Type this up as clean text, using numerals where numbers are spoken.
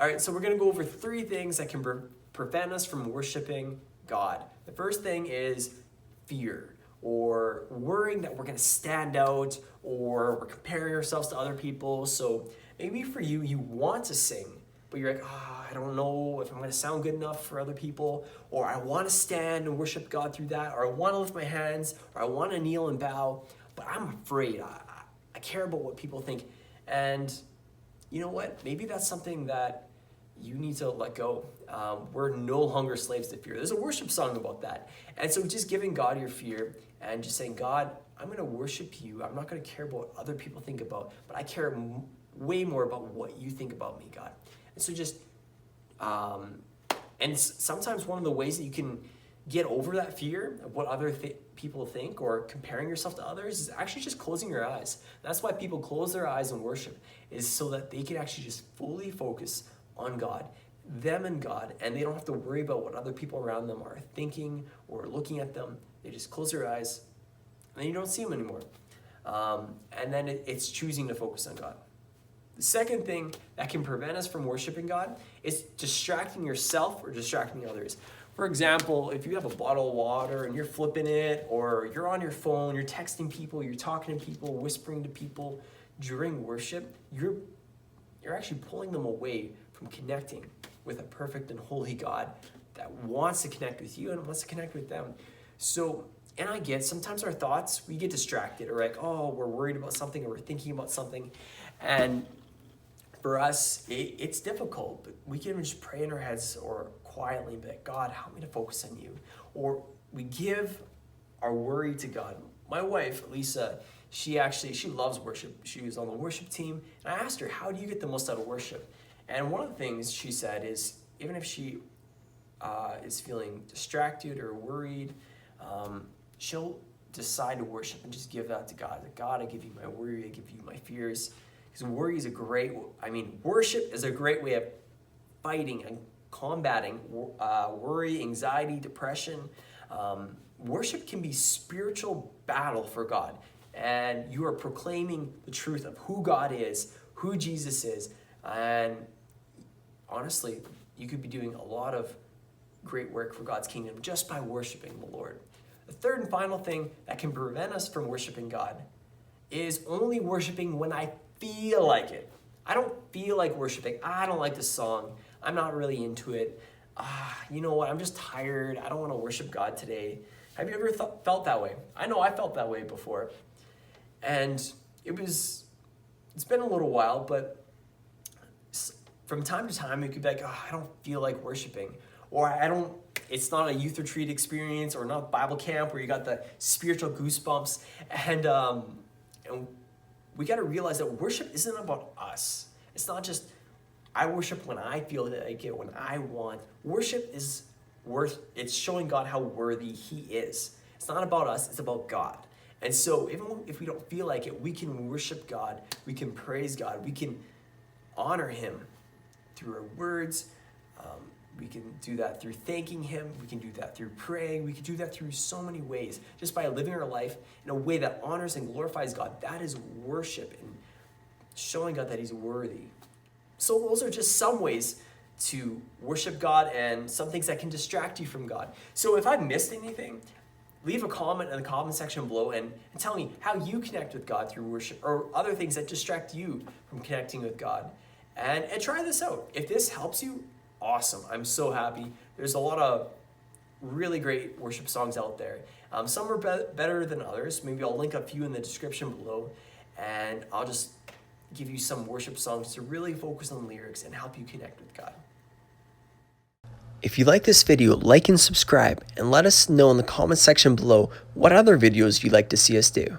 All right, so we're going to go over 3 things that can prevent us from worshiping God. The first thing is fear, or worrying that we're going to stand out, or we're comparing ourselves to other people. So maybe for you, you want to sing, but you're like, I don't know if I'm going to sound good enough for other people, or I want to stand and worship God through that, or I want to lift my hands, or I want to kneel and bow, but I'm afraid. I care about what people think. And you know what? Maybe that's something that you need to let go. We're no longer slaves to fear. There's a worship song about that. And so just giving God your fear and just saying, God, I'm going to worship you. I'm not going to care about what other people think about, but I care way more about what you think about me, God. And so just, and sometimes one of the ways that you can get over that fear of what other people think or comparing yourself to others is actually just closing your eyes. That's why people close their eyes in worship, is so that they can actually just fully focus on God, them and God, and they don't have to worry about what other people around them are thinking or looking at them. They just close their eyes, and then you don't see them anymore. And then it's choosing to focus on God. The second thing that can prevent us from worshiping God is distracting yourself or distracting others. For example, if you have a bottle of water and you're flipping it, or you're on your phone, you're texting people, you're talking to people, whispering to people during worship, you're actually pulling them away from connecting with a perfect and holy God that wants to connect with you and wants to connect with them. So, and I get sometimes our thoughts, we get distracted, or like, we're worried about something, or we're thinking about something. And for us, it's difficult, but we can just pray in our heads or quietly be like, God, help me to focus on you. Or we give our worry to God. My wife, Lisa, she loves worship. She was on the worship team. And I asked her, how do you get the most out of worship? And one of the things she said is, even if she is feeling distracted or worried, she'll decide to worship and just give that to God. Like, God, I give you my worry, I give you my fears. Because worship is a great way of fighting and combating worry, anxiety, depression. Worship can be spiritual battle for God. And you are proclaiming the truth of who God is, who Jesus is. And honestly, you could be doing a lot of great work for God's kingdom just by worshiping the Lord. The third and final thing that can prevent us from worshiping God is only worshiping when I feel like it. I don't feel like worshiping. I don't like this song. I'm not really into it. You know what? I'm just tired. I don't want to worship God today. Have you ever felt that way? I know I felt that way before. And it's been a little while, but from time to time, it could be like, I don't feel like worshiping. Or it's not a youth retreat experience or not Bible camp where you got the spiritual goosebumps. And we got to realize that worship isn't about us. It's not just, I worship when I feel like it, when I want. Worship is it's showing God how worthy he is. It's not about us, it's about God. And so even if we don't feel like it, we can worship God, we can praise God, we can honor him through our words. We can do that through thanking him. We can do that through praying. We can do that through so many ways. Just by living our life in a way that honors and glorifies God. That is worship and showing God that he's worthy. So those are just some ways to worship God and some things that can distract you from God. So if I've missed anything, leave a comment in the comment section below and tell me how you connect with God through worship or other things that distract you from connecting with God. And try this out. If this helps you, awesome. I'm so happy. There's a lot of really great worship songs out there. Some are better than others. Maybe I'll link a few in the description below, and I'll just give you some worship songs to really focus on lyrics and help you connect with God. If you like this video, like and subscribe, and let us know in the comment section below what other videos you'd like to see us do.